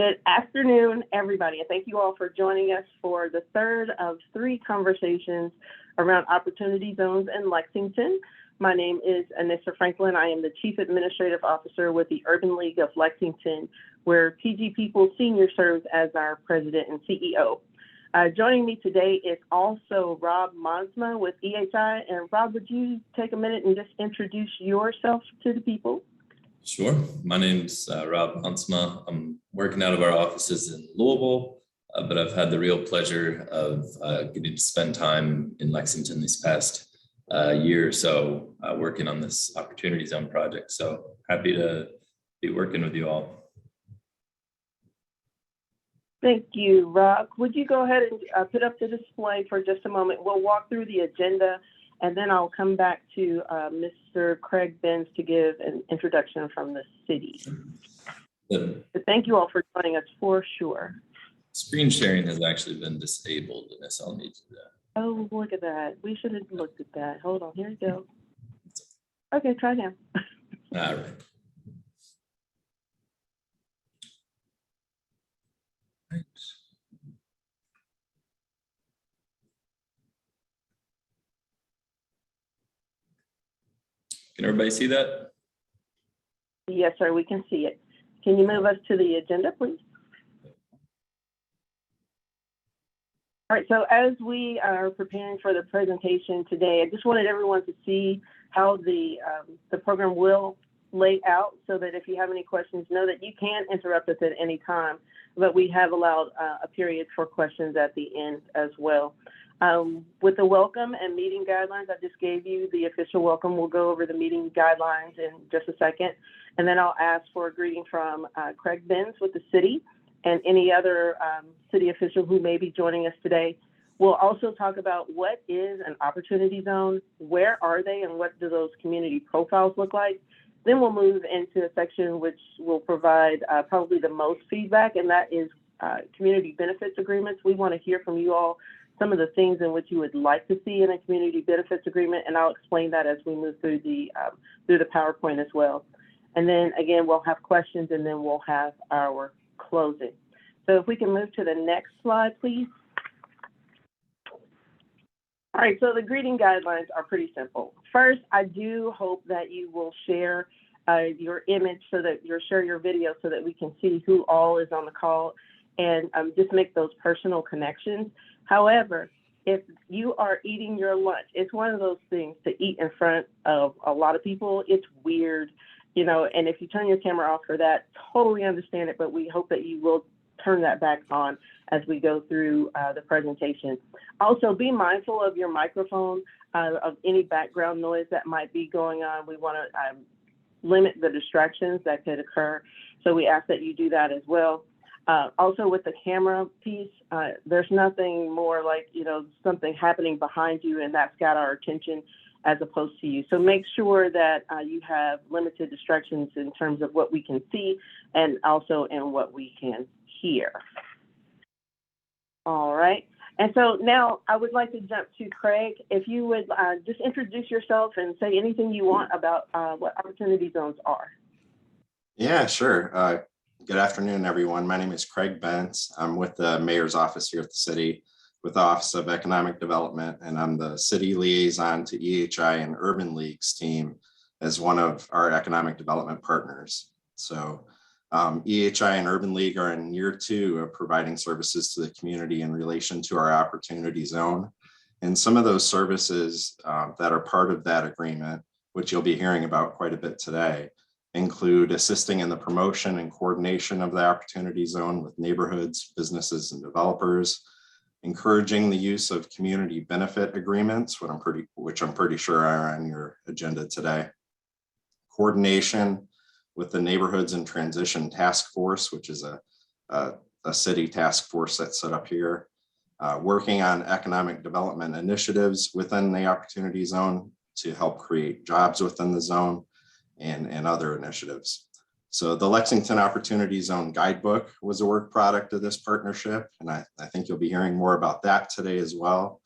Good afternoon, everybody, and thank you all for joining us for the third of 3 conversations around opportunity zones in Lexington. My name is Anissa Franklin. I am the Chief Administrative Officer with the Urban League of Lexington, where PG People Senior serves as our President and CEO. Joining me today is also Rob Monsma with EHI. And Rob, would you take a minute and just introduce yourself to the people? Sure. My name's Rob Huntsma. I'm working out of our offices in Louisville, but I've had the real pleasure of getting to spend time in Lexington this past year or so working on this Opportunity Zone project. So happy to be working with you all. Thank you, Rob. Would you go ahead and put up the display for just a moment? We'll walk through the agenda, and then I'll come back to Mr. Craig Benz to give an introduction from the city. But thank you all for joining us for sure. Screen sharing has actually been disabled, and I'll need to do that. Oh, look at that. We should have looked at that. Hold on, here you go. Okay, try now. All right. Right. Can everybody see that? Yes, sir, we can see it. Can you move us to the agenda, please? All right, so as we are preparing for the presentation today, I just wanted everyone to see how the program will lay out so that if you have any questions, know that you can interrupt us at any time, but we have allowed a period for questions at the end as well. With the welcome and meeting guidelines, I just gave you the official welcome. We'll go over the meeting guidelines in just a second, and then I'll ask for a greeting from Craig Benz with the city and any other city official who may be joining us today. We'll also talk about what is an opportunity zone, where are they, and what do those community profiles look like. Then we'll move into a section which will provide probably the most feedback, and that is community benefits agreements. We want to hear from you all some of the things in which you would like to see in a community benefits agreement, and I'll explain that as we move through the PowerPoint as well. And then again, we'll have questions, and then we'll have our closing. So if we can move to the next slide, please. All right, so the greeting guidelines are pretty simple. First, I do hope that you will share your image so that you'll share your video so that we can see who all is on the call and just make those personal connections. However, if you are eating your lunch, it's one of those things to eat in front of a lot of people. It's weird, you know, and if you turn your camera off for that, totally understand it, but we hope that you will turn that back on as we go through the presentation. Also, be mindful of your microphone, of any background noise that might be going on. We want to limit the distractions that could occur, so we ask that you do that as well. Also with the camera piece, there's nothing more like, you know, something happening behind you and that's got our attention as opposed to you. So make sure that you have limited distractions in terms of what we can see and also in what we can hear. All right. And so now I would like to jump to Craig. If you would just introduce yourself and say anything you want about what opportunity zones are. Yeah, sure. Good afternoon, everyone. My name is Craig Benz. I'm with the mayor's office here at the city with the Office of Economic Development, and I'm the city liaison to EHI and Urban League's team as one of our economic development partners. So EHI and Urban League are in year 2 of providing services to the community in relation to our opportunity zone. And some of those services that are part of that agreement, which you'll be hearing about quite a bit today, include assisting in the promotion and coordination of the opportunity zone with neighborhoods, businesses, and developers, encouraging the use of community benefit agreements, which I'm pretty sure are on your agenda today, coordination with the Neighborhoods and Transition Task Force, which is a city task force that's set up here, working on economic development initiatives within the opportunity zone to help create jobs within the zone, and other initiatives. So the Lexington Opportunity Zone Guidebook was a work product of this partnership, and I think you'll be hearing more about that today as well.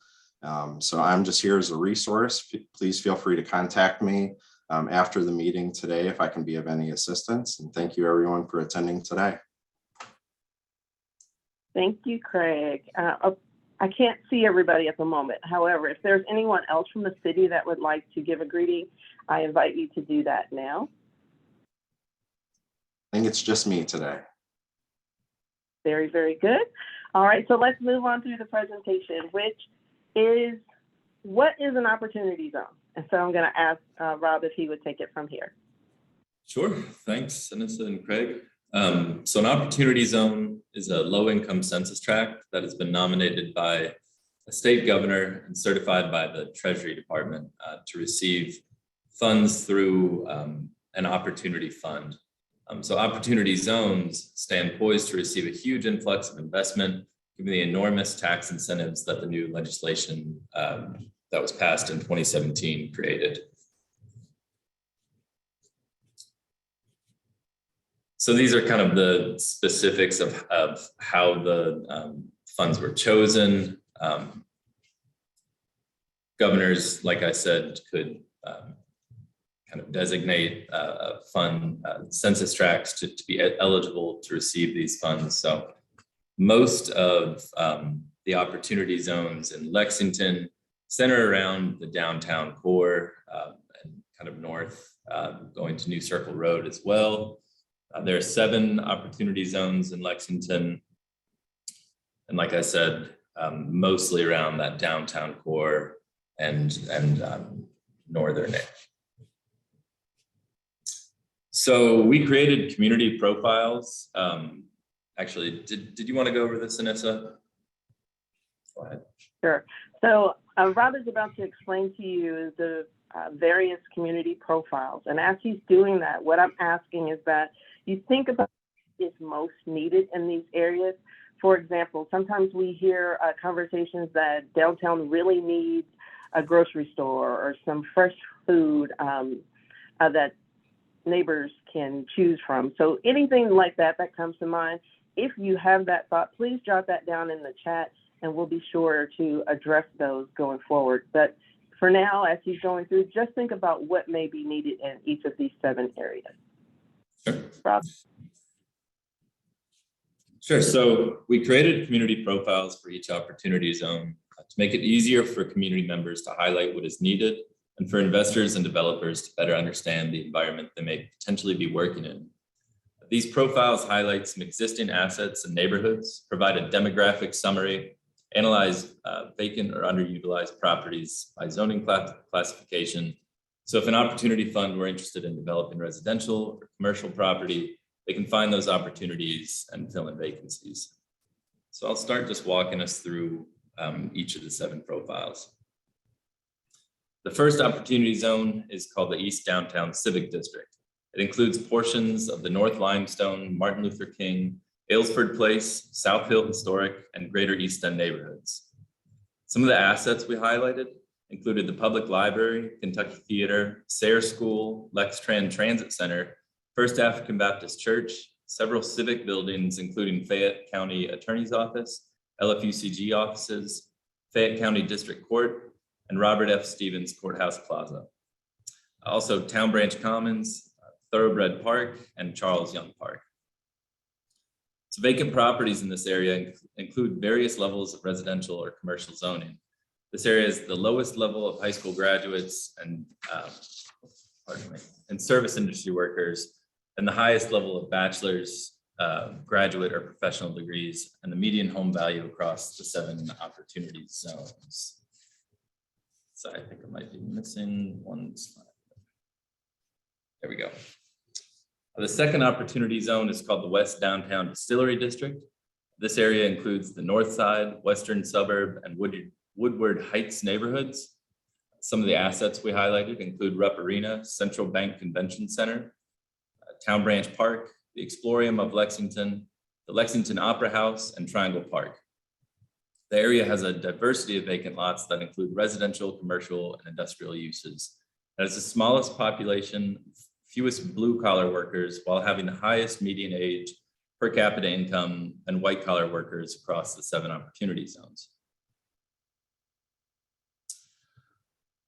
So I'm just here as a resource. Please feel free to contact me after the meeting today if I can be of any assistance. And thank you everyone for attending today. Thank you, Craig. I can't see everybody at the moment. However, if there's anyone else from the city that would like to give a greeting, I invite you to do that now. I think it's just me today. Very, very good. All right, so let's move on through the presentation, which is, what is an opportunity zone? And so I'm going to ask Rob if he would take it from here. Sure, thanks, Anissa and Craig. So an opportunity zone is a low-income census tract that has been nominated by a state governor and certified by the Treasury Department to receive funds through an opportunity fund. So opportunity zones stand poised to receive a huge influx of investment, given the enormous tax incentives that the new legislation that was passed in 2017 created. So these are kind of the specifics of how the funds were chosen. Governors, like I said, could kind of designate census tracts to be eligible to receive these funds. So most of the opportunity zones in Lexington center around the downtown core and kind of north, going to New Circle Road as well. There are 7 opportunity zones in Lexington. And like I said, mostly around that downtown core and northern edge. So we created community profiles. Actually, did you want to go over this, Anissa? Go ahead. Sure. So Rob is about to explain to you the various community profiles. And as he's doing that, what I'm asking is that you think about what is most needed in these areas. For example, sometimes we hear conversations that downtown really needs a grocery store or some fresh food that neighbors can choose from. So anything like that that comes to mind, if you have that thought, please jot that down in the chat and we'll be sure to address those going forward. But for now, as he's going through, just think about what may be needed in each of these 7 areas. Sure. Rob. Sure. So we created community profiles for each opportunity zone to make it easier for community members to highlight what is needed and for investors and developers to better understand the environment they may potentially be working in. These profiles highlight some existing assets and neighborhoods, provide a demographic summary, analyze vacant or underutilized properties by zoning classification. So if an opportunity fund were interested in developing residential or commercial property, they can find those opportunities and fill in vacancies. So I'll start just walking us through each of the 7 profiles. The first opportunity zone is called the East Downtown Civic District. It includes portions of the North Limestone, Martin Luther King, Aylesford Place, South Hill Historic, and Greater East End neighborhoods. Some of the assets we highlighted included the Public Library, Kentucky Theater, Sayre School, Lextran Transit Center, First African Baptist Church, several civic buildings, including Fayette County Attorney's Office, LFUCG offices, Fayette County District Court, and Robert F. Stevens Courthouse Plaza. Also Town Branch Commons, Thoroughbred Park, and Charles Young Park. So vacant properties in this area include various levels of residential or commercial zoning. This area is the lowest level of high school graduates and service industry workers, and the highest level of bachelor's, graduate, or professional degrees, and the median home value across the 7 opportunity zones. So I think I might be missing one slide. There we go. The second opportunity zone is called the West Downtown Distillery District. This area includes the North Side, Western Suburb, and Woodward Heights neighborhoods. Some of the assets we highlighted include Rupp Arena, Central Bank Convention Center, Town Branch Park, the Explorium of Lexington, the Lexington Opera House, and Triangle Park. The area has a diversity of vacant lots that include residential, commercial, and industrial uses. It has the smallest population, fewest blue-collar workers, while having the highest median age, per capita income, and white-collar workers across the 7 opportunity zones.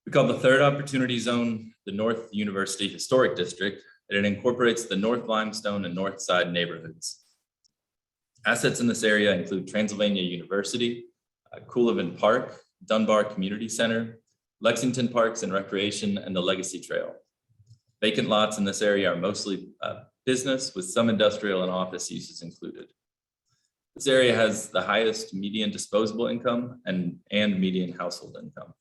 We call the third opportunity zone the North University Historic District, and it incorporates the North Limestone and North Side neighborhoods. Assets in this area include Transylvania University, Coolevin Park, Dunbar Community Center, Lexington Parks and Recreation, and the Legacy Trail. Vacant lots in this area are mostly business with some industrial and office uses included. This area has the highest median disposable income and median household income.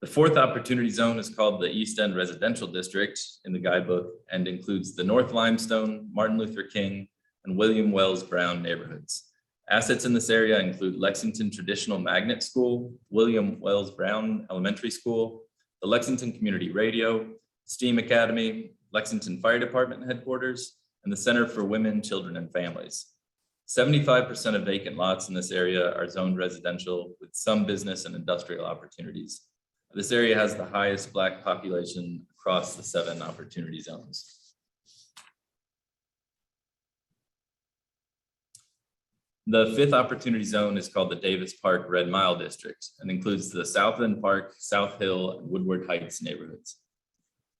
The fourth opportunity zone is called the East End Residential District in the guidebook and includes the North Limestone, Martin Luther King, and William Wells Brown neighborhoods. Assets in this area include Lexington Traditional Magnet School, William Wells Brown Elementary School, the Lexington Community Radio, STEAM Academy, Lexington Fire Department headquarters, and the Center for Women, Children, and Families. 75% of vacant lots in this area are zoned residential with some business and industrial opportunities. This area has the highest Black population across the 7 opportunity zones. The fifth opportunity zone is called the Davis Park Red Mile District and includes the South End Park, South Hill, and Woodward Heights neighborhoods.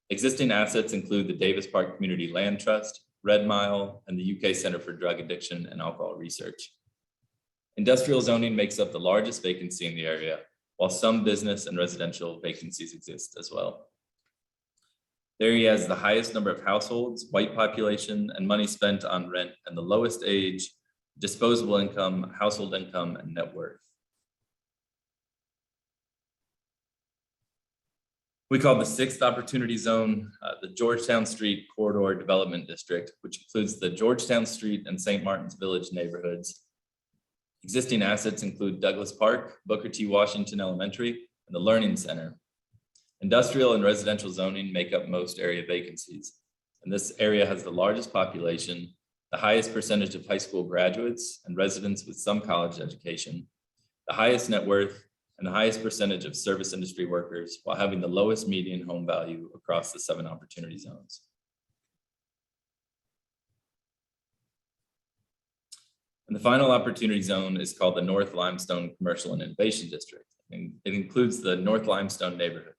Existing assets include the Davis Park Community Land Trust, Red Mile, and the UK Center for Drug Addiction and Alcohol Research. Industrial zoning makes up the largest vacancy in the area, while some business and residential vacancies exist as well. The area has the highest number of households, white population, and money spent on rent, and the lowest age, disposable income, household income, and net worth. We call the sixth opportunity zone the Georgetown Street Corridor Development District, which includes the Georgetown Street and St. Martin's Village neighborhoods. Existing assets include Douglas Park, Booker T. Washington Elementary, and the Learning Center. Industrial and residential zoning make up most area vacancies, and this area has the largest population, the highest percentage of high school graduates and residents with some college education, the highest net worth, and the highest percentage of service industry workers, while having the lowest median home value across the 7 opportunity zones. And the final opportunity zone is called the North Limestone Commercial and Innovation District. And it includes the North Limestone neighborhood.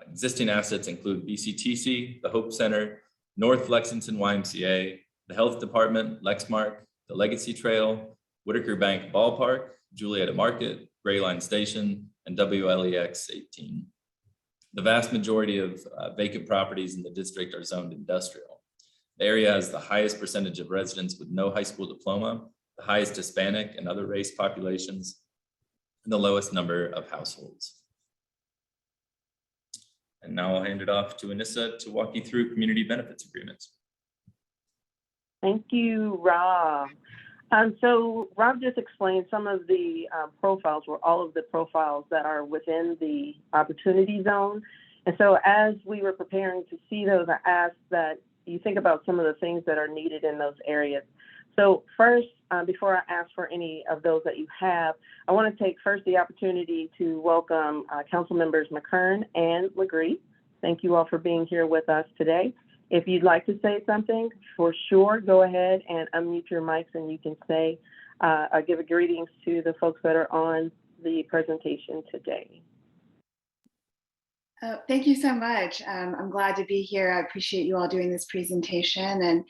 Existing assets include BCTC, the Hope Center, North Lexington YMCA, the Health Department, Lexmark, the Legacy Trail, Whitaker Bank Ballpark, Julietta Market, Gray Line Station, and WLEX 18. The vast majority of vacant properties in the district are zoned industrial. The area has the highest percentage of residents with no high school diploma, the highest Hispanic and other race populations, and the lowest number of households. And now I'll hand it off to Anissa to walk you through community benefits agreements. Thank you, Rob. So Rob just explained some of the profiles, or all of the profiles that are within the opportunity zone. And so as we were preparing to see those, I asked that you think about some of the things that are needed in those areas. So first, before I ask for any of those that you have, I want to take first the opportunity to welcome Council Members McKern and Legree. Thank you all for being here with us today. If you'd like to say something, for sure, go ahead and unmute your mics and you can say, give a greetings to the folks that are on the presentation today. Thank you so much. I'm glad to be here. I appreciate you all doing this presentation. And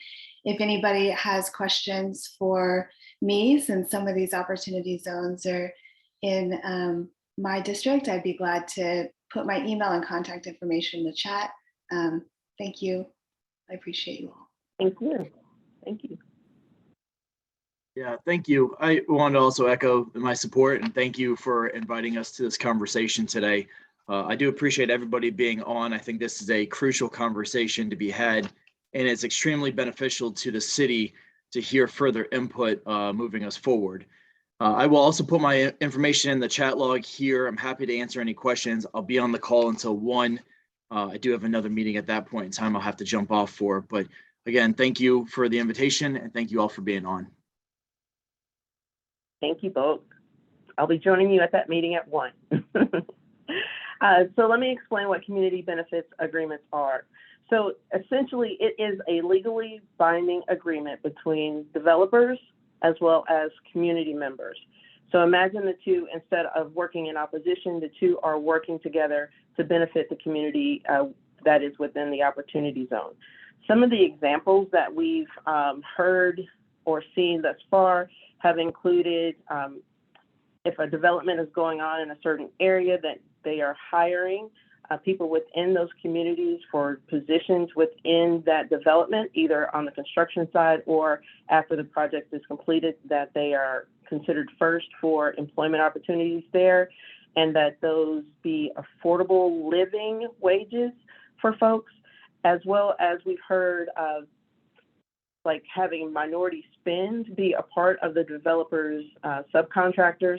if anybody has questions for me, since some of these opportunity zones are in my district, I'd be glad to put my email and contact information in the chat. Thank you. I appreciate you all. Thank you. Thank you. Yeah, thank you. I want to also echo my support and thank you for inviting us to this conversation today. I do appreciate everybody being on. I think this is a crucial conversation to be had, and it's extremely beneficial to the city to hear further input moving us forward. I will also put my information in the chat log here. I'm happy to answer any questions. I'll be on the call until 1. I do have another meeting at that point in time I'll have to jump off for, but again, thank you for the invitation and thank you all for being on. Thank you both. I'll be joining you at that meeting at 1. So let me explain what community benefits agreements are. So essentially, it is a legally binding agreement between developers as well as community members. So imagine the two, instead of working in opposition, the two are working together to benefit the community that is within the opportunity zone. Some of the examples that we've heard or seen thus far have included if a development is going on in a certain area, that they are hiring people within those communities for positions within that development, either on the construction side or after the project is completed, that they are considered first for employment opportunities there, and that those be affordable living wages for folks, as well as we've heard of like having minority spend be a part of the developers' subcontractors.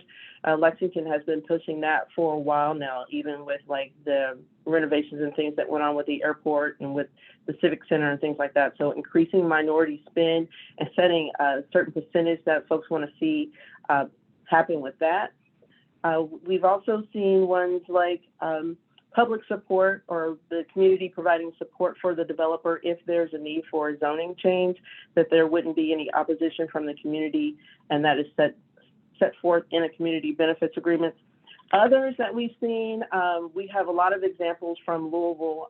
Lexington has been pushing that for a while now, even with like the renovations and things that went on with the airport and with the Civic Center and things like that. So increasing minority spend and setting a certain percentage that folks want to see happen with that. We've also seen ones like public support, or the community providing support for the developer if there's a need for a zoning change, that there wouldn't be any opposition from the community, and that is set forth in a community benefits agreement. Others that we've seen, we have a lot of examples from Louisville.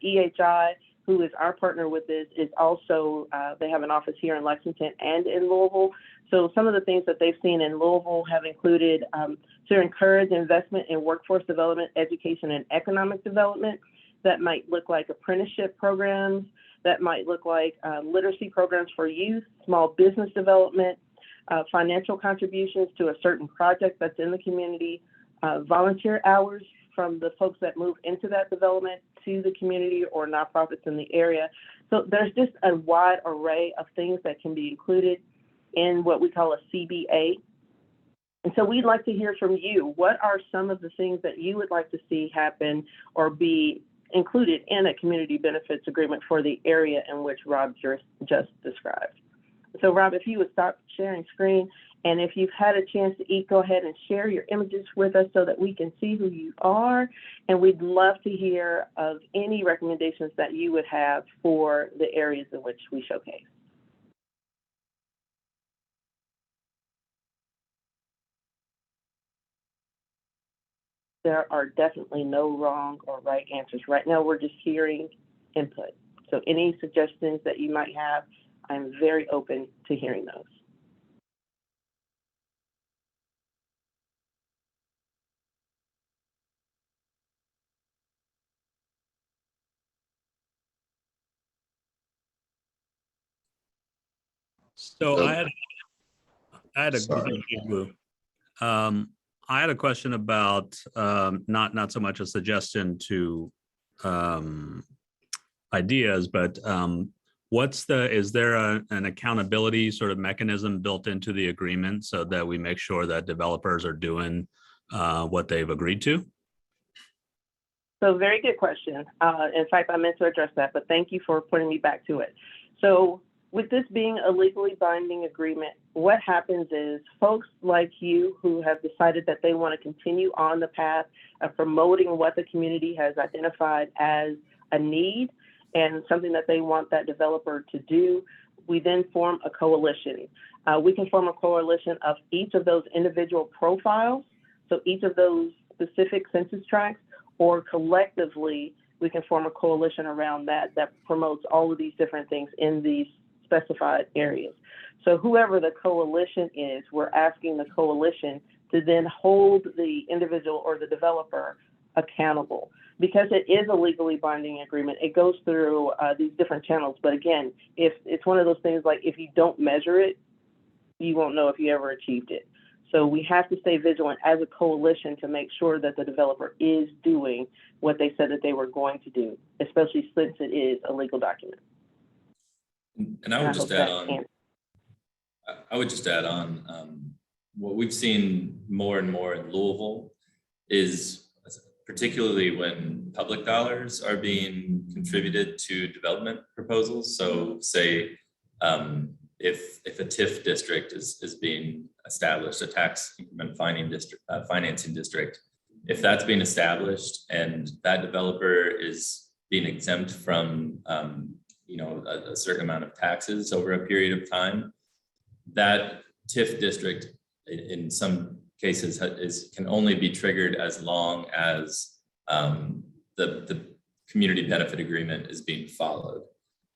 EHI, who is our partner with this, is also, they have an office here in Lexington and in Louisville. So some of the things that they've seen in Louisville have included to encourage investment in workforce development, education, and economic development. That might look like apprenticeship programs, that might look like literacy programs for youth, small business development, financial contributions to a certain project that's in the community, volunteer hours from the folks that move into that development to the community or nonprofits in the area. So there's just a wide array of things that can be included in what we call a CBA. And so we'd like to hear from you. What are some of the things that you would like to see happen or be included in a community benefits agreement for the area in which Rob just described? So Rob, if you would stop sharing screen, and if you've had a chance to eat, go ahead and share your images with us so that we can see who you are. And we'd love to hear of any recommendations that you would have for the areas in which we showcase. There are definitely no wrong or right answers. Right now, we're just hearing input. So any suggestions that you might have, I'm very open to hearing those. So I had a Sorry. I had a question about not so much a suggestion to ideas, but is there an accountability sort of mechanism built into the agreement so that we make sure that developers are doing what they've agreed to? So very good question. In fact, I meant to address that, but thank you for putting me back to it. So with this being a legally binding agreement, what happens is folks like you who have decided that they want to continue on the path of promoting what the community has identified as a need and something that they want that developer to do, we then form a coalition. We can form a coalition of each of those individual profiles, so each of those specific census tracts, or collectively, we can form a coalition around that promotes all of these different things in these specified areas. So whoever the coalition is, we're asking the coalition to then hold the individual or the developer accountable. Because it is a legally binding agreement, it goes through these different channels. But again, if it's one of those things like if you don't measure it, you won't know if you ever achieved it. So we have to stay vigilant as a coalition to make sure that the developer is doing what they said that they were going to do, especially since it is a legal document. And I would just add on, what we've seen more and more in Louisville is, particularly when public dollars are being contributed to development proposals. So say if a TIF district is being established, a tax increment financing district, if that's being established and that developer is being exempt from a certain amount of taxes over a period of time, that TIF district in some cases can only be triggered as long as the community benefit agreement is being followed.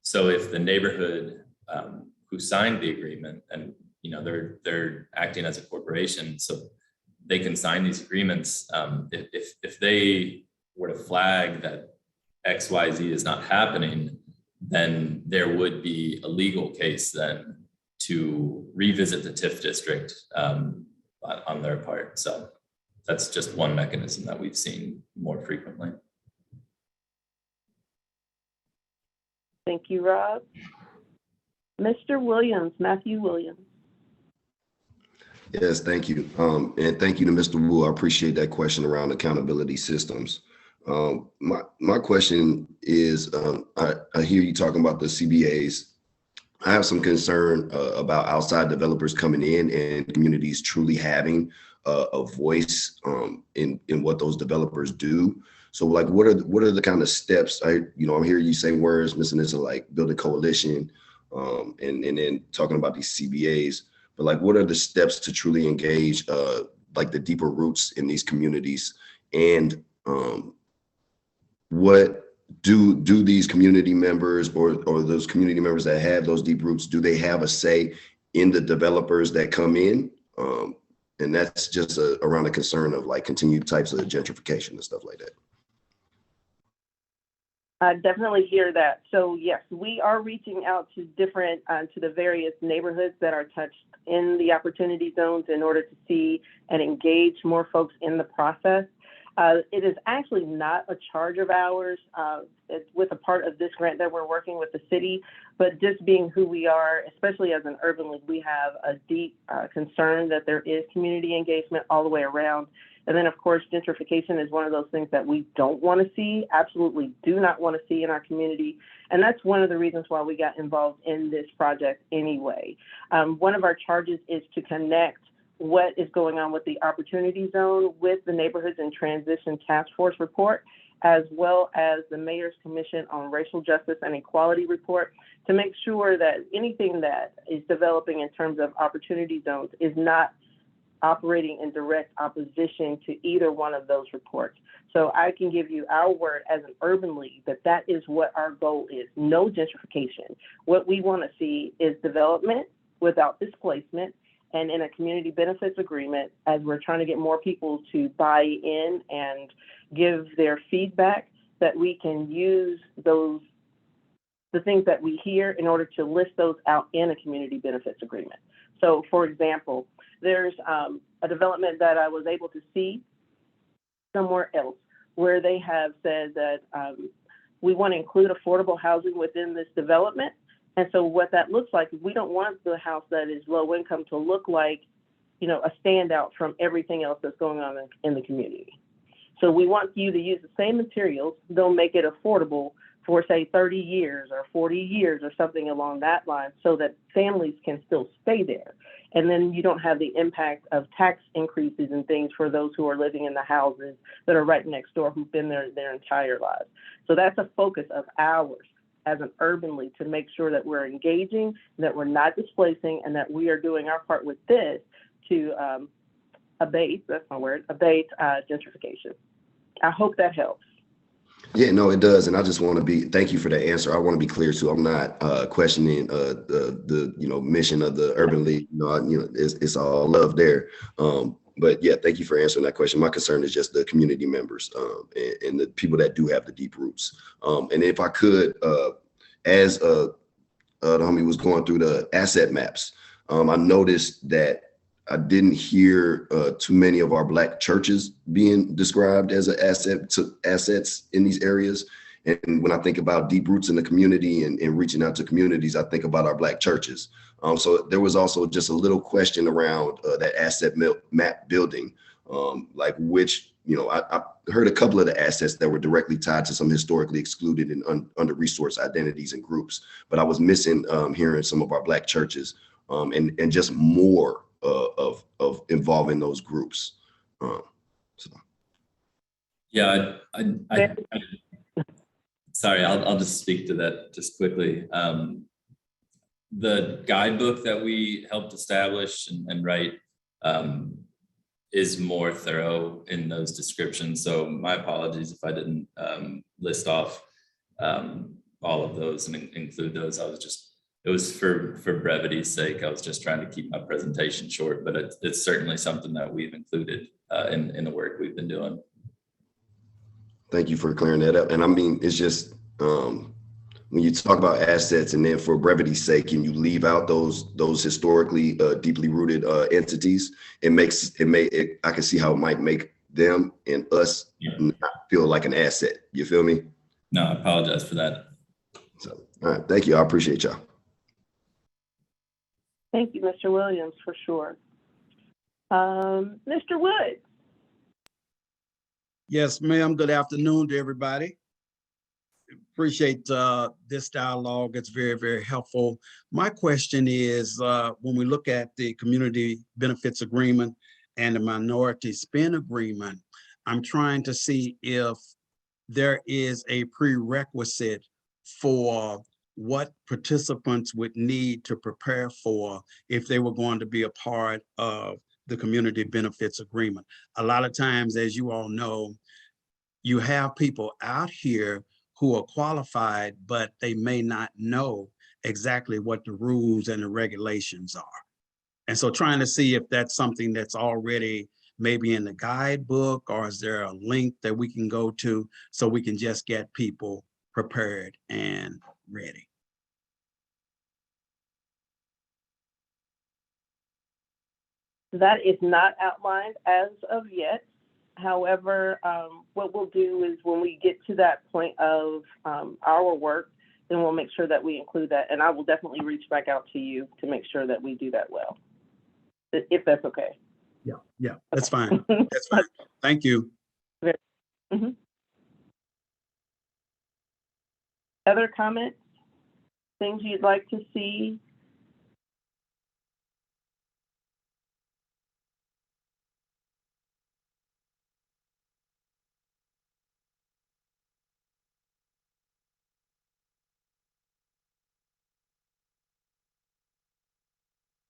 So if the neighborhood who signed the agreement, and they're acting as a corporation, so they can sign these agreements. If they were to flag that XYZ is not happening, then there would be a legal case then to revisit the TIF district on their part. So that's just one mechanism that we've seen more frequently. Thank you, Rob. Mr. Williams, Matthew Williams. Yes, thank you. And thank you to Mr. Wu. I appreciate that question around accountability systems. My question is, I hear you talking about the CBAs. I have some concern about outside developers coming in and communities truly having a voice in what those developers do. So like, what are the kind of steps? I'm hearing you say words, missing this, like build a coalition and then talking about these CBAs. But like, what are the steps to truly engage like the deeper roots in these communities? And what do these community members or those community members that have those deep roots, do they have a say in the developers that come in? And that's just around the concern of like continued types of gentrification and stuff like that. I definitely hear that. So yes, we are reaching out to different, to the various neighborhoods that are touched in the opportunity zones in order to see and engage more folks in the process. It is actually not a charge of ours. It's with a part of this grant that we're working with the city, but just being who we are, especially as an urban league, we have a deep concern that there is community engagement all the way around. And then of course, gentrification is one of those things that we don't want to see, absolutely do not want to see in our community. And that's one of the reasons why we got involved in this project anyway. One of our charges is to connect what is going on with the Opportunity Zone with the Neighborhoods in Transition Task Force report, as well as the Mayor's Commission on Racial Justice and Equality report, to make sure that anything that is developing in terms of opportunity zones is not operating in direct opposition to either one of those reports. So I can give you our word as an urban league that is what our goal is, no gentrification. What we want to see is development without displacement, and in a community benefits agreement, as we're trying to get more people to buy in and give their feedback, that we can use the things that we hear in order to list those out in a community benefits agreement. So for example, there's a development that I was able to see somewhere else where they have said that we want to include affordable housing within this development. And so what that looks like is we don't want the house that is low income to look like, a standout from everything else that's going on in the community. So we want you to use the same materials. They'll make it affordable for say 30 years or 40 years or something along that line, so that families can still stay there. And then you don't have the impact of tax increases and things for those who are living in the houses that are right next door, who've been there their entire lives. So that's a focus of ours as an urban league, to make sure that we're engaging, that we're not displacing, and that we are doing our part with this to abate gentrification. I hope that helps. Yeah, no, it does. And I just want to thank you for that answer. I want to be clear too. I'm not questioning the mission of the Urban League. It's all love there. But yeah, thank you for answering that question. My concern is just the community members and the people that do have the deep roots. And if I could, as the homie was going through the asset maps, I noticed that I didn't hear too many of our Black churches being described as an asset to assets in these areas. And when I think about deep roots in the community and reaching out to communities, I think about our Black churches. So there was also just a little question around that asset map building, like which, I heard a couple of the assets that were directly tied to some historically excluded and under-resourced identities and groups, but I was missing hearing some of our Black churches and just more of involving those groups. Yeah, sorry, I'll just speak to that just quickly. The guidebook that we helped establish and write is more thorough in those descriptions. So my apologies if I didn't list off all of those and include those. It was for brevity's sake. I was just trying to keep my presentation short, but it's certainly something that we've included in the work we've been doing. Thank you for clearing that up. And I mean, it's just when you talk about assets, and then for brevity's sake, and you leave out those historically deeply rooted entities, I can see how it might make them and us not feel like an asset. You feel me? No, I apologize for that. So, all right, thank you. I appreciate y'all. Thank you, Mr. Williams, for sure. Mr. Woods. Yes, ma'am. Good afternoon to everybody. Appreciate this dialogue. It's very, very helpful. My question is, when we look at the community benefits agreement and the minority spend agreement, I'm trying to see if there is a prerequisite for what participants would need to prepare for if they were going to be a part of the community benefits agreement. A lot of times, as you all know, you have people out here who are qualified, but they may not know exactly what the rules and the regulations are. And so trying to see if that's something that's already maybe in the guidebook, or is there a link that we can go to so we can just get people prepared and ready? That is not outlined as of yet. However, what we'll do is when we get to that point of our work, then we'll make sure that we include that. And I will definitely reach back out to you to make sure that we do that well, if that's okay. Yeah, that's fine. That's fine. Thank you. Mm-hmm. Other comments? Things you'd like to see?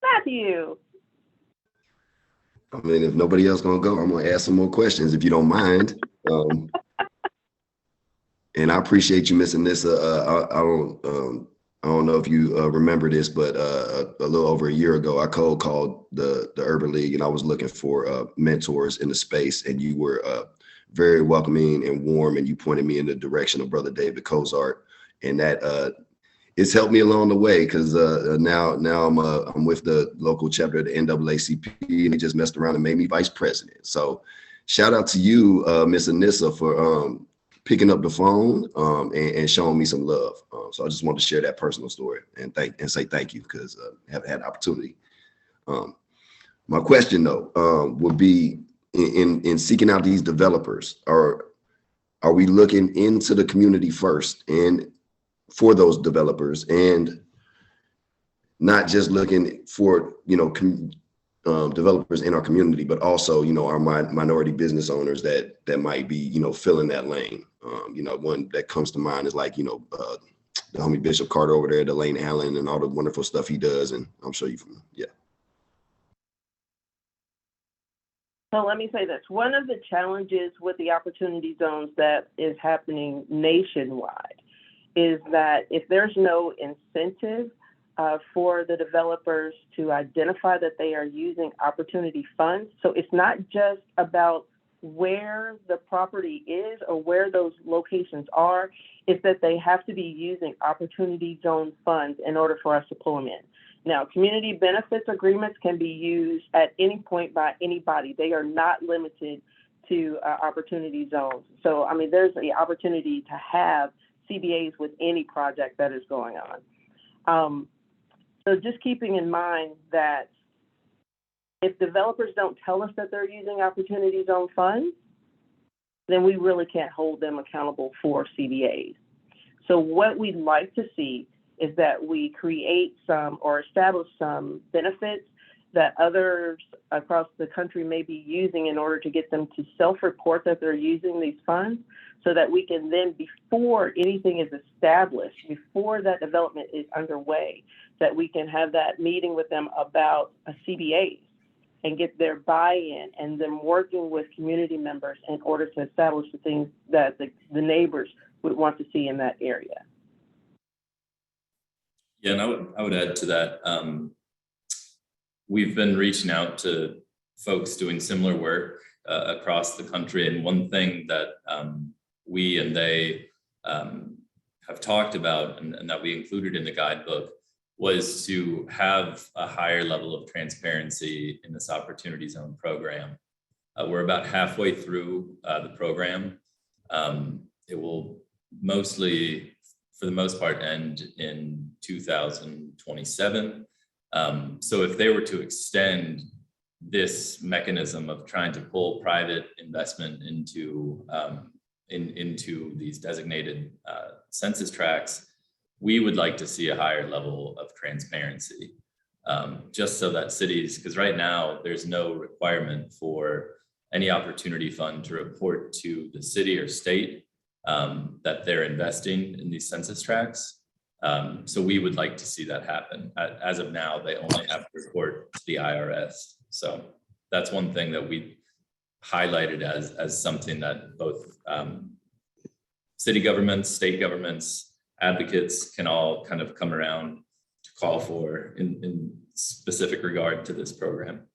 Matthew. I mean, if nobody else gonna go, I'm gonna ask some more questions if you don't mind. And I appreciate you missing this. I don't know if you remember this, but a little over a year ago, I cold called the Urban League, and I was looking for mentors in the space, and you were very welcoming and warm, and you pointed me in the direction of Brother David Cozart, and that it's helped me along the way, because now I'm with the local chapter of the NAACP, and he just messed around and made me vice president. So shout out to you, Miss Anissa, for picking up the phone and showing me some love. So I just wanted to share that personal story and say thank you, because I haven't had the opportunity. My question though would be, in seeking out these developers, are we looking into the community first and for those developers, and not just looking for developers in our community, but also our minority business owners that might be filling that lane? One that comes to mind is like the homie Bishop Carter over there, Delane Allen, and all the wonderful stuff he does, and I'm sure you from So let me say this. One of the challenges with the opportunity zones that is happening nationwide is that if there's no incentive for the developers to identify that they are using opportunity funds, so it's not just about where the property is or where those locations are, it's that they have to be using opportunity zone funds in order for us to pull them in. Now, community benefits agreements can be used at any point by anybody. They are not limited to opportunity zones. So, I mean, there's the opportunity to have CBAs with any project that is going on. So just keeping in mind that if developers don't tell us that they're using opportunity zone funds, then we really can't hold them accountable for CBAs. So what we'd like to see is that we create some or establish some benefits that others across the country may be using in order to get them to self-report that they're using these funds, so that we can then, before anything is established, before that development is underway, that we can have that meeting with them about a CBA and get their buy-in, and them working with community members in order to establish the things that the neighbors would want to see in that area. Yeah, and I would add to that. We've been reaching out to folks doing similar work across the country. And one thing that we and they have talked about and that we included in the guidebook was to have a higher level of transparency in this Opportunity Zone program. We're about halfway through the program. It will mostly, for the most part, end in 2027. So if they were to extend this mechanism of trying to pull private investment into these designated census tracts, we would like to see a higher level of transparency, just so that cities, because right now there's no requirement for any opportunity fund to report to the city or state that they're investing in these census tracts. So we would like to see that happen. As of now, they only have to report to the IRS. So that's one thing that we highlighted as something that both city governments, state governments, advocates can all kind of come around to call for in specific regard to this program.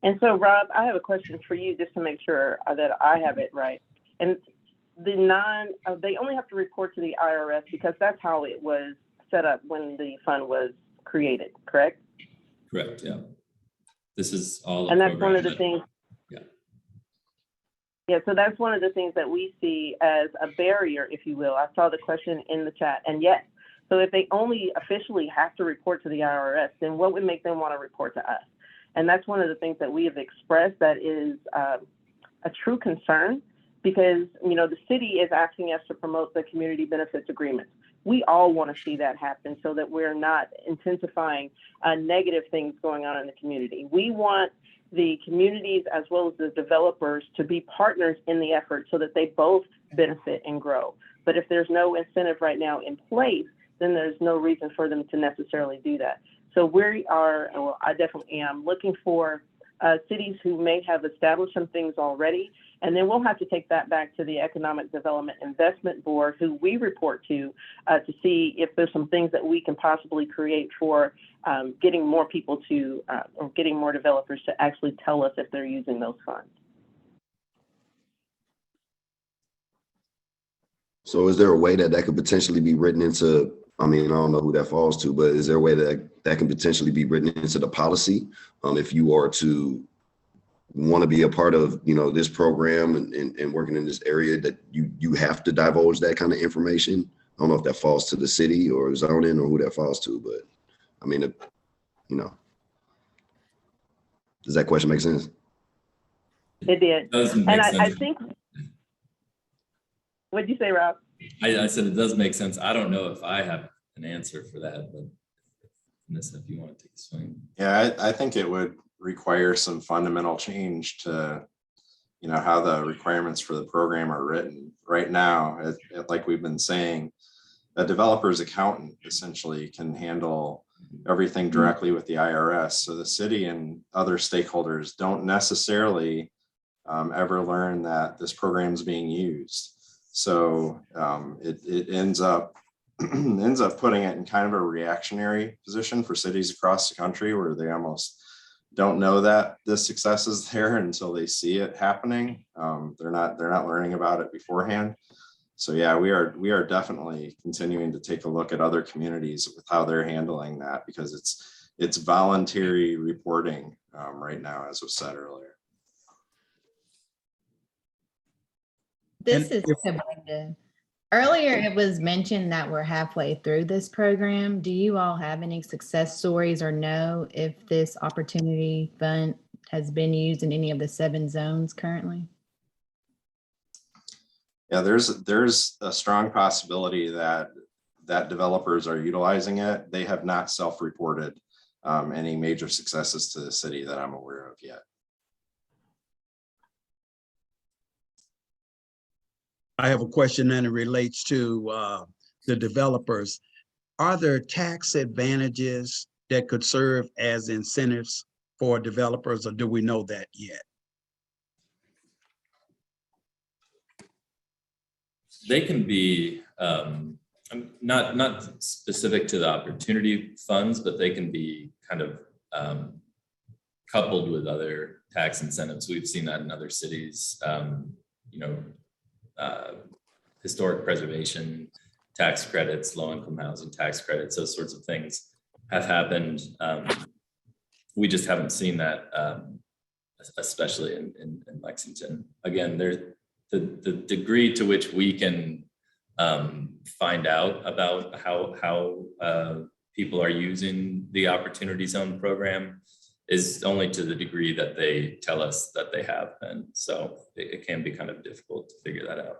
And so, Rob, I have a question for you just to make sure that I have it right. And they only have to report to the IRS because that's how it was set up when the fund was created, correct? Correct, yeah. This is all. And that's one of the things. Yeah. Yeah, so that's one of the things that we see as a barrier, if you will. I saw the question in the chat, and yes, so if they only officially have to report to the IRS, then what would make them want to report to us? And that's one of the things that we have expressed that is a true concern, because, you know, the city is asking us to promote the community benefits agreements. We all want to see that happen so that we're not intensifying negative things going on in the community. We want the communities as well as the developers to be partners in the effort so that they both benefit and grow. But if there's no incentive right now in place, then there's no reason for them to necessarily do that. So we are, well, I definitely am looking for cities who may have established some things already, and then we'll have to take that back to the Economic Development Investment Board, who we report to see if there's some things that we can possibly create for getting more people to, or getting more developers to actually tell us if they're using those funds. So is there a way that could potentially be written into, I mean, I don't know who that falls to, but is there a way that can potentially be written into the policy? If you are to want to be a part of, you know, this program and working in this area, that you have to divulge that kind of information. I don't know if that falls to the city or zoning or who that falls to, but I mean, you know, does that question make sense? It did. Doesn't And make sense. I think, what'd you say, Rob? I said it does make sense. I don't know if I have an answer for that, but Vanessa, if you want to take a swing. Yeah, I think it would require some fundamental change to, you know, how the requirements for the program are written. Right now, like we've been saying, a developer's accountant essentially can handle everything directly with the IRS. So the city and other stakeholders don't necessarily ever learn that this program is being used. So it ends up putting it in kind of a reactionary position for cities across the country, where they almost don't know that the success is there until they see it happening. They're not learning about it beforehand. So yeah, we are definitely continuing to take a look at other communities with how they're handling that, because it's voluntary reporting right now, as was said earlier. This is Sabrina. Earlier, it was mentioned that we're halfway through this program. Do you all have any success stories or know if this opportunity fund has been used in any of the 7 zones currently? Yeah, there's a strong possibility that developers are utilizing it. They have not self-reported any major successes to the city that I'm aware of yet. I have a question, and it relates to the developers. Are there tax advantages that could serve as incentives for developers, or do we know that yet? They can be, Not specific to the opportunity funds, but they can be kind of coupled with other tax incentives. We've seen that in other cities. Historic preservation tax credits, low-income housing tax credits, those sorts of things have happened. We just haven't seen that, especially in Lexington. Again, there's the degree to which we can find out about how people are using the Opportunity Zone program is only to the degree that they tell us that they have been. So it can be kind of difficult to figure that out.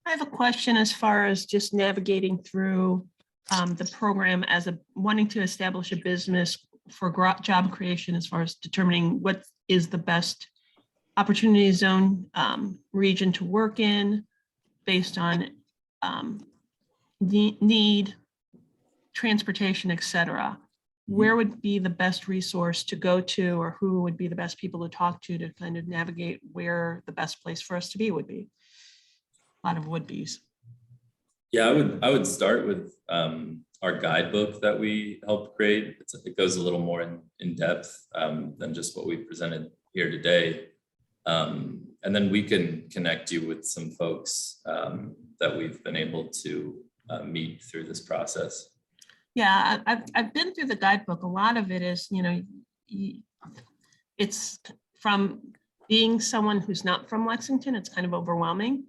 I have a question as far as just navigating through the program as wanting to establish a business for job creation, as far as determining what is the best Opportunity Zone region to work in based on need, transportation, et cetera. Where would be the best resource to go to, or who would be the best people to talk to kind of navigate where the best place for us to be would be? A lot of would-be's. Yeah, I would start with our guidebook that we helped create. It goes a little more in depth than just what we presented here today. And then we can connect you with some folks that we've been able to meet through this process. Yeah, I've been through the guidebook. A lot of it is, it's from being someone who's not from Lexington, it's kind of overwhelming.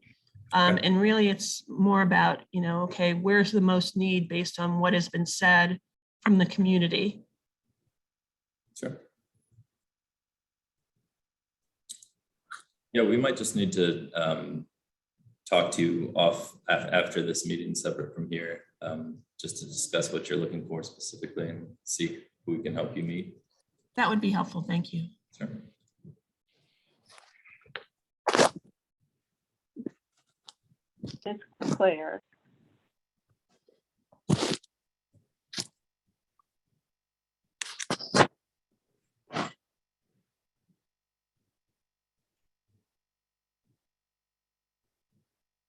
Okay. And really it's more about, okay, where's the most need based on what has been said from the community. Sure. Yeah, we might just need to talk to you off after this meeting, separate from here, just to discuss what you're looking for specifically and see who we can help you meet. That would be helpful. Thank you. Sure. It's Claire.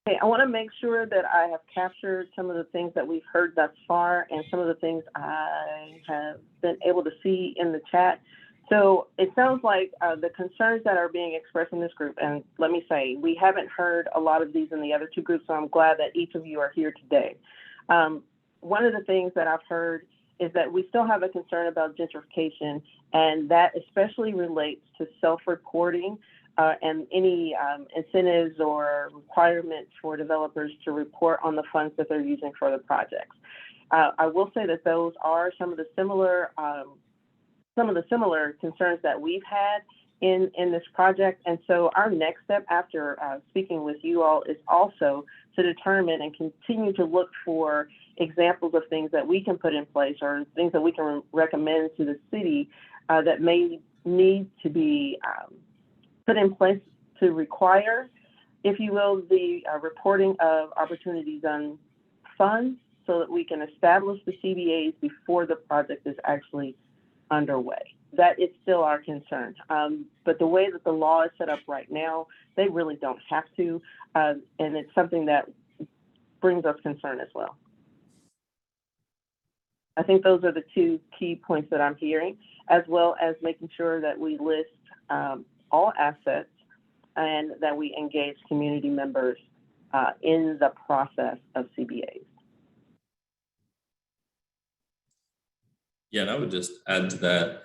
Okay, I want to make sure that I have captured some of the things that we've heard thus far and some of the things I have been able to see in the chat. So it sounds like the concerns that are being expressed in this group, and let me say, we haven't heard a lot of these in the other two groups, so I'm glad that each of you are here today. One of the things that I've heard is that we still have a concern about gentrification, and that especially relates to self-reporting and any incentives or requirements for developers to report on the funds that they're using for the projects. I will say that those are some of the similar concerns that we've had in this project. And so our next step after speaking with you all is also to determine and continue to look for examples of things that we can put in place or things that we can recommend to the city that may need to be put in place to require, if you will, the reporting of Opportunity Zone funds so that we can establish the CBAs before the project is actually underway. That is still our concern. But the way that the law is set up right now, they really don't have to. And it's something that brings us concern as well. I think those are the two key points that I'm hearing, as well as making sure that we list all assets and that we engage community members in the process of CBAs. Yeah, and I would just add to that.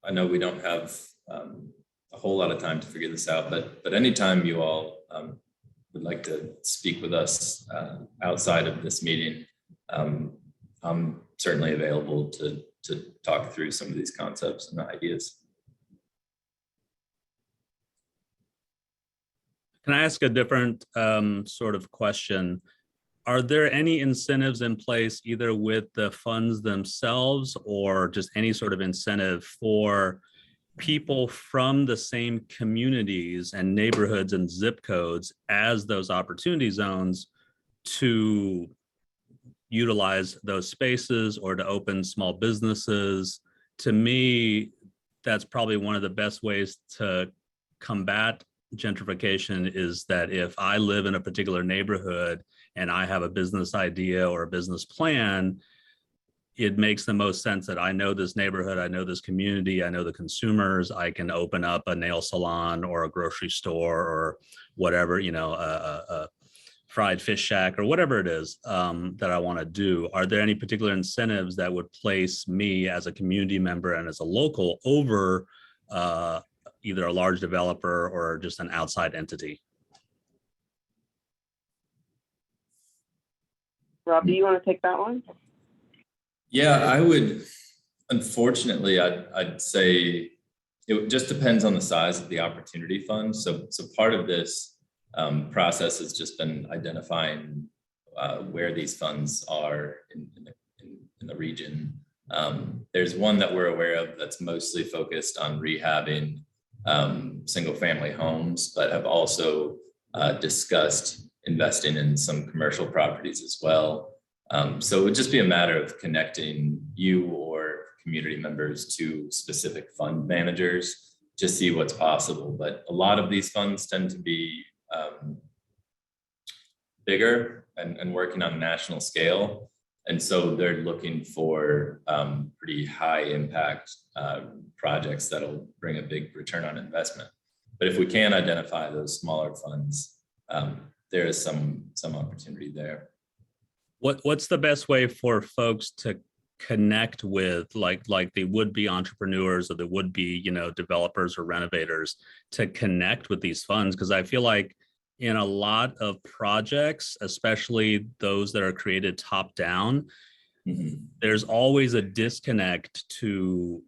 I know we don't have a whole lot of time to figure this out, but anytime you all would like to speak with us outside of this meeting, I'm certainly available to talk through some of these concepts and ideas. Can I ask a different sort of question? Are there any incentives in place either with the funds themselves or just any sort of incentive for people from the same communities and neighborhoods and zip codes as those opportunity zones to utilize those spaces or to open small businesses? To me, that's probably one of the best ways to combat gentrification is that if I live in a particular neighborhood and I have a business idea or a business plan, it makes the most sense that I know this neighborhood, I know this community, I know the consumers, I can open up a nail salon or a grocery store or whatever, a fried fish shack or whatever it is that I want to do. Are there any particular incentives that would place me as a community member and as a local over either a large developer or just an outside entity? Rob, do you want to take that one? Yeah, I would. Unfortunately, I'd say it just depends on the size of the opportunity fund. So part of this process has just been identifying where these funds are in the region. There's one that we're aware of that's mostly focused on rehabbing single family homes, but have also discussed investing in some commercial properties as well. So it would just be a matter of connecting you or community members to specific fund managers to see what's possible. But a lot of these funds tend to be bigger and working on a national scale. And so they're looking for pretty high impact projects that'll bring a big return on investment. But if we can identify those smaller funds, there is some opportunity there. What's the best way for folks to connect with like the would-be entrepreneurs or the would-be developers or renovators to connect with these funds? Because I feel like in a lot of projects, especially those that are created top down, there's always a disconnect to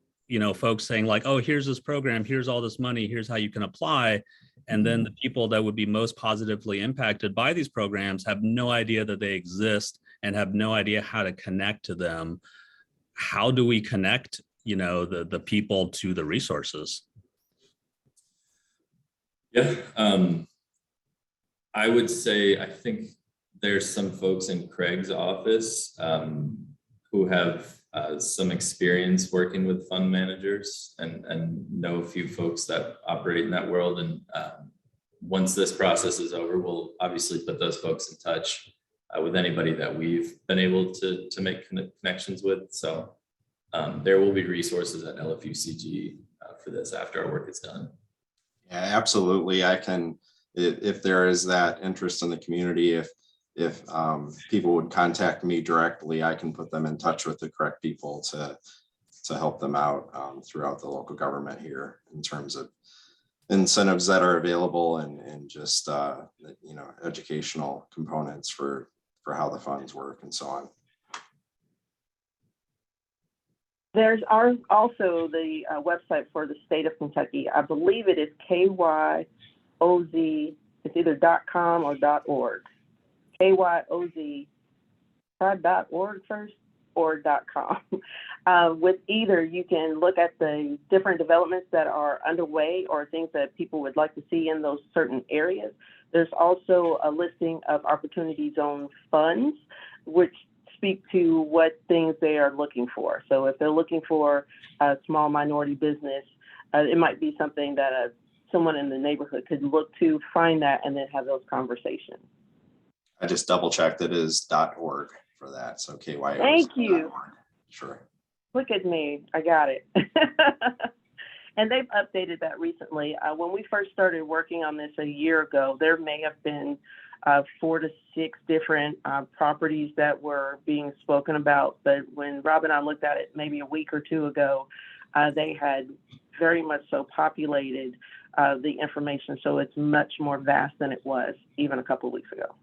folks saying like, oh, here's this program, here's all this money, here's how you can apply. And then the people that would be most positively impacted by these programs have no idea that they exist and have no idea how to connect to them. How do we connect, the people to the resources? Yeah, I would say, I think there's some folks in Craig's office who have some experience working with fund managers and know a few folks that operate in that world. And once this process is over, we'll obviously put those folks in touch with anybody that we've been able to make connections with. So there will be resources at LFUCG for this after our work is done. Yeah, absolutely. I can, if there is that interest in the community, if people would contact me directly, I can put them in touch with the correct people to help them out throughout the local government here in terms of incentives that are available and just educational components for how the funds work and so on. There's also the website for the state of Kentucky. I believe it is KYOZ. It's either .com or .org. KYOZ. Try .org first or .com. With either, you can look at the different developments that are underway or things that people would like to see in those certain areas. There's also a listing of opportunity zone funds, which speak to what things they are looking for. So if they're looking for a small minority business, it might be something that someone in the neighborhood could look to, find that, and then have those conversations. I just double checked it is .org for that. So KYO. Thank you. Sure. Look at me. I got it. And they've updated that recently. When we first started working on this a year ago, there may have been 4 to 6 different properties that were being spoken about. But when Rob and I looked at it maybe a week or two ago, they had very much so populated the information. So it's much more vast than it was even a couple of weeks ago.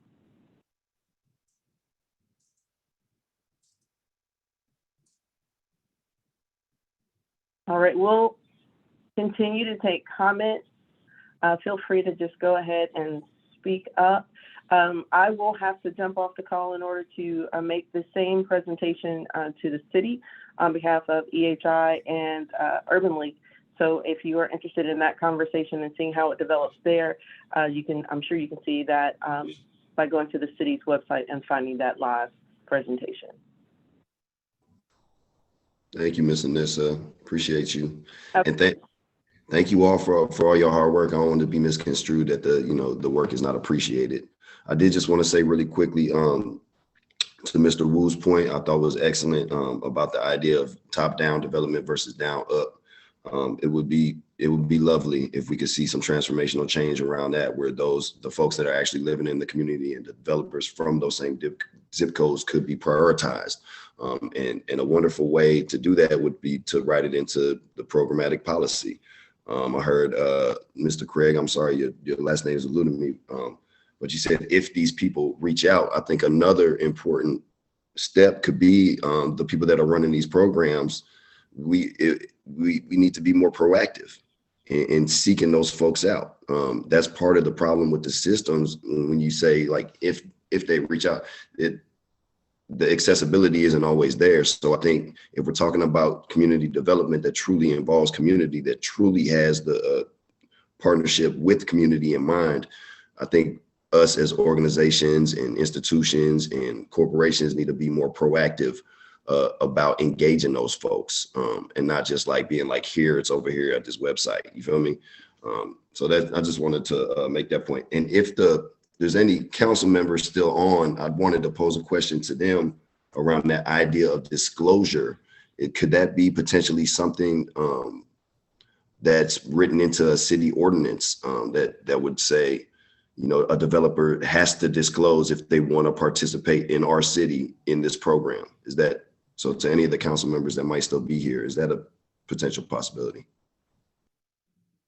All right, we'll continue to take comments. Feel free to just go ahead and speak up. I will have to jump off the call in order to make the same presentation to the city on behalf of EHI and Urban League. So if you are interested in that conversation and seeing how it develops there, I'm sure you can see that by going to the city's website and finding that live presentation. Thank you, Ms. Anissa. Appreciate you. Okay. And Thank you all for all your hard work. I don't want to be misconstrued that the work is not appreciated. I did just want to say really quickly, to Mr. Wu's point, I thought was excellent about the idea of top-down development versus down-up. It would be lovely if we could see some transformational change around that, where the folks that are actually living in the community and the developers from those same zip codes could be prioritized. And a wonderful way to do that would be to write it into the programmatic policy. I heard Mr. Craig, I'm sorry, your last name is eluding me. But you said if these people reach out, I think another important step could be the people that are running these programs. We need to be more proactive in seeking those folks out. That's part of the problem with the systems. When you say like if they reach out, the accessibility isn't always there. So I think if we're talking about community development that truly involves community, that truly has the partnership with community in mind, I think us as organizations and institutions and corporations need to be more proactive about engaging those folks, and not just like being like, here, it's over here at this website. You feel me? So that I just wanted to make that point. And if there's any council members still on, I wanted to pose a question to them around that idea of disclosure. Could that be potentially something that's written into a city ordinance that would say, a developer has to disclose if they want to participate in our city in this program? Is that, so to any of the council members that might still be here, is that a potential possibility?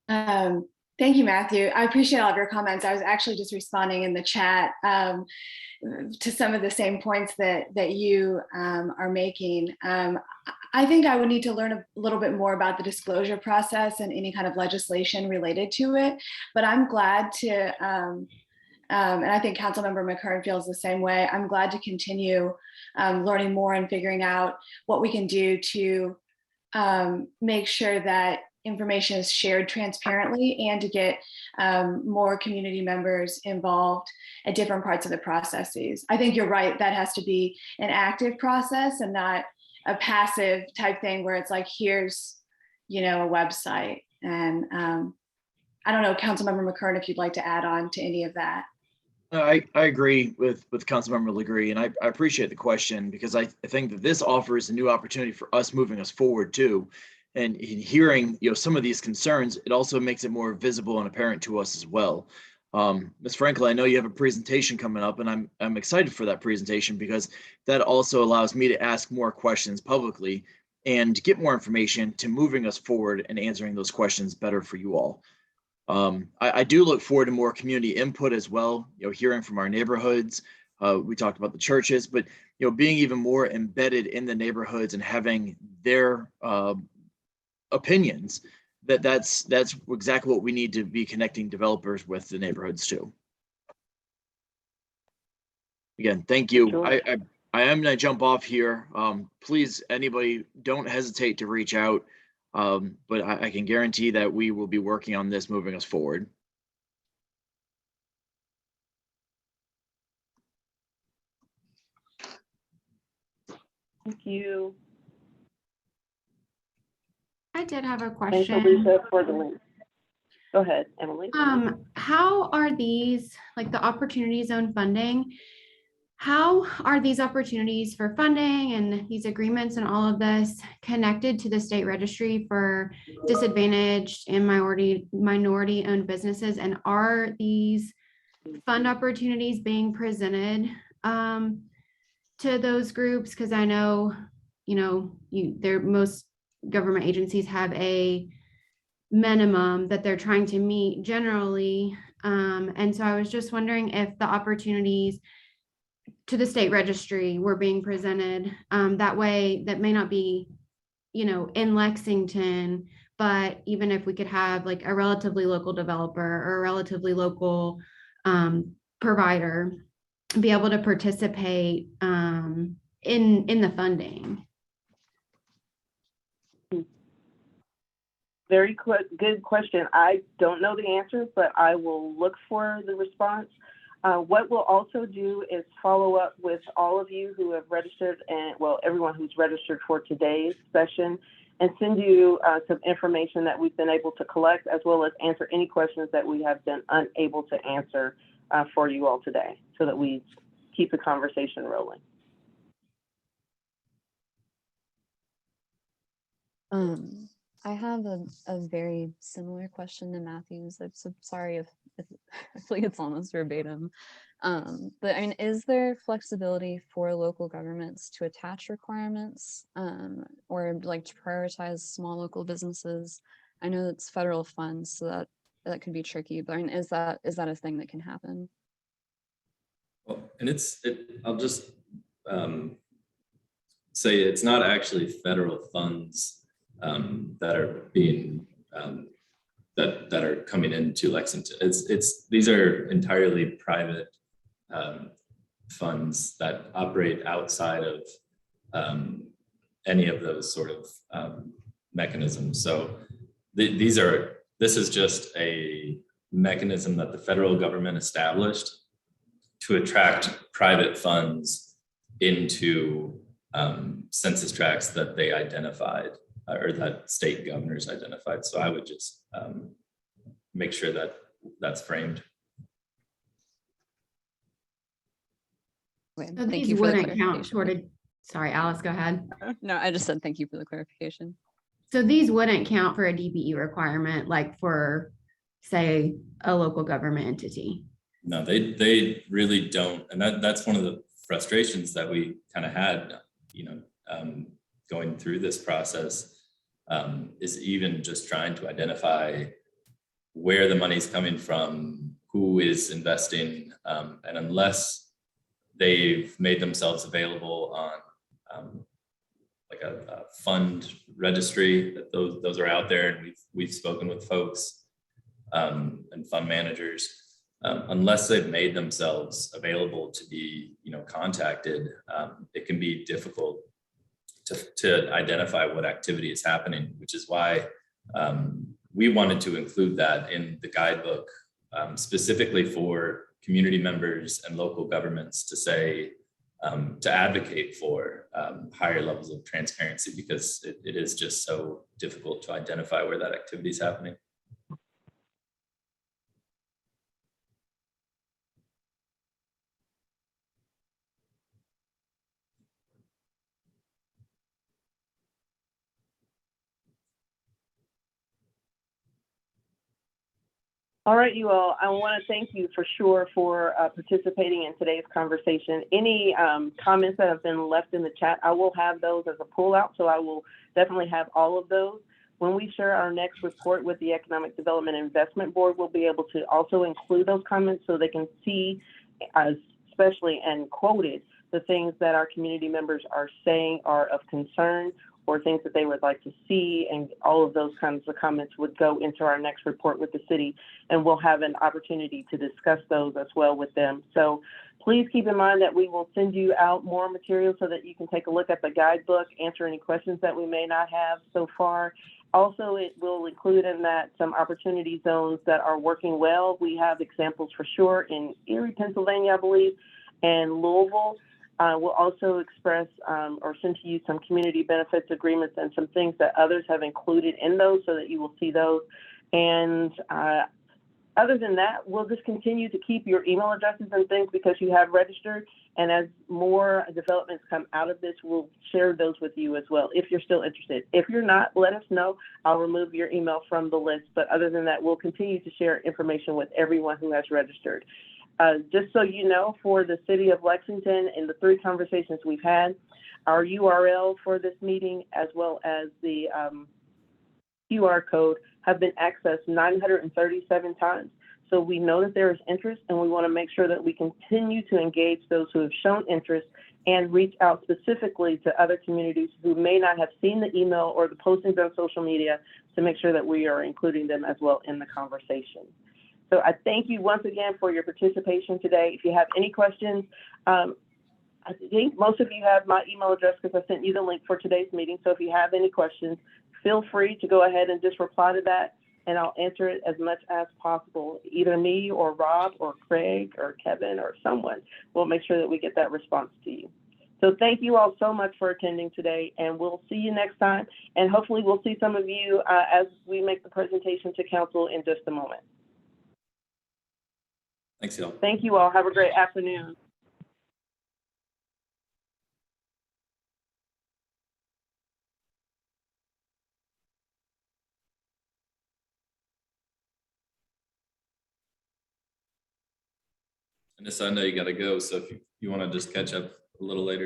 Thank you, Matthew. I appreciate all of your comments. I was actually just responding in the chat to some of the same points that you are making. I think I would need to learn a little bit more about the disclosure process and any kind of legislation related to it, but I'm glad to, and I think Councilmember McKern feels the same way. I'm glad to continue learning more and figuring out what we can do to make sure that information is shared transparently and to get more community members involved at different parts of the processes. I think you're right, that has to be an active process and not a passive type thing where it's like, here's, a website. And I don't know, Councilmember McKern, if you'd like to add on to any of that. I agree with Councilmember Legree, and I appreciate the question, because I think that this offers a new opportunity for us moving us forward too. And in hearing, some of these concerns, it also makes it more visible and apparent to us as well. Ms. Franklin, I know you have a presentation coming up, and I'm excited for that presentation, because that also allows me to ask more questions publicly and get more information to moving us forward and answering those questions better for you all. I do look forward to more community input as well, hearing from our neighborhoods. We talked about the churches, but being even more embedded in the neighborhoods and having their opinions, that's exactly what we need to be connecting developers with the neighborhoods too. Again, thank you. Sure. I am going to jump off here. Please, anybody, don't hesitate to reach out. But I can guarantee that we will be working on this, moving us forward. Thank you. I did have a Thanks, question. Lisa, for the link. Go ahead, Emily. How are these, like the opportunity zone funding, how are these opportunities for funding and these agreements and all of this connected to the state registry for disadvantaged and minority owned businesses? And are these fund opportunities being presented to those groups? Because I know, most government agencies have a minimum that they're trying to meet generally. And so I was just wondering if the opportunities to the state registry were being presented that way. That may not be, in Lexington, but even if we could have like a relatively local developer or a relatively local provider be able to participate in the funding. Very good question. I don't know the answer, but I will look for the response. What we'll also do is follow up with all of you who have registered, and well, everyone who's registered for today's session, and send you some information that we've been able to collect, as well as answer any questions that we have been unable to answer for you all today, so that we keep the conversation rolling. I have a very similar question to Matthew's. I'm so sorry if I feel like it's almost verbatim. But I mean, is there flexibility for local governments to attach requirements or like to prioritize small local businesses? I know it's federal funds, so that could be tricky, but I mean, is that a thing that can happen? Well, and I'll just say it's not actually federal funds that are being that are coming into Lexington. These are entirely private funds that operate outside of any of those sort of mechanisms. So this is just a mechanism that the federal government established to attract private funds into census tracts that they identified or that state governors identified. So I would just make sure that that's framed. Okay, So thank these you for the wouldn't count clarification. toward sorry, Alice, go ahead. No, I just said thank you for the clarification. So these wouldn't count for a DPE requirement, like for, say, a local government entity. No, they really don't, and that's one of the frustrations that we kind of had, going through this process, is even just trying to identify where the money's coming from, who is investing, and unless they've made themselves available on like a fund registry, that those are out there, and we've spoken with folks and fund managers. Unless they've made themselves available to be, contacted, it can be difficult to identify what activity is happening, which is why we wanted to include that in the guidebook, specifically for community members and local governments to say, to advocate for higher levels of transparency, because it is just so difficult to identify where that activity is happening. All right, you all, I want to thank you for sure for participating in today's conversation. Any comments that have been left in the chat, I will have those as a pullout, so I will definitely have all of those. When we share our next report with the Economic Development Investment Board, we'll be able to also include those comments so they can see, especially and quoted, the things that our community members are saying are of concern, or things that they would like to see, and all of those kinds of comments would go into our next report with the city, and we'll have an opportunity to discuss those as well with them. So please keep in mind that we will send you out more material so that you can take a look at the guidebook, answer any questions that we may not have so far. Also, it will include in that some opportunity zones that are working well. We have examples for sure in Erie, Pennsylvania, I believe, and Louisville. We'll also express or send to you some community benefits agreements and some things that others have included in those so that you will see those. And other than that, we'll just continue to keep your email addresses and things because you have registered. And as more developments come out of this, we'll share those with you as well if you're still interested. If you're not, let us know. I'll remove your email from the list. But other than that, we'll continue to share information with everyone who has registered. Just so you know, for the City of Lexington and the 3 conversations we've had, our URL for this meeting, as well as the QR code, have been accessed 937 times. So we know that there is interest, and we want to make sure that we continue to engage those who have shown interest and reach out specifically to other communities who may not have seen the email or the postings on social media to make sure that we are including them as well in the conversation. So I thank you once again for your participation today. If you have any questions, I think most of you have my email address because I sent you the link for today's meeting. So if you have any questions, feel free to go ahead and just reply to that, and I'll answer it as much as possible. Either me or Rob or Craig or Kevin or someone will make sure that we get that response to you. So thank you all so much for attending today, and we'll see you next time. And hopefully we'll see some of you as we make the presentation to council in just a moment. Thanks, y'all. Thank you all. Have a great afternoon. Anissa, I know you got to go, so if you want to just catch up a little later.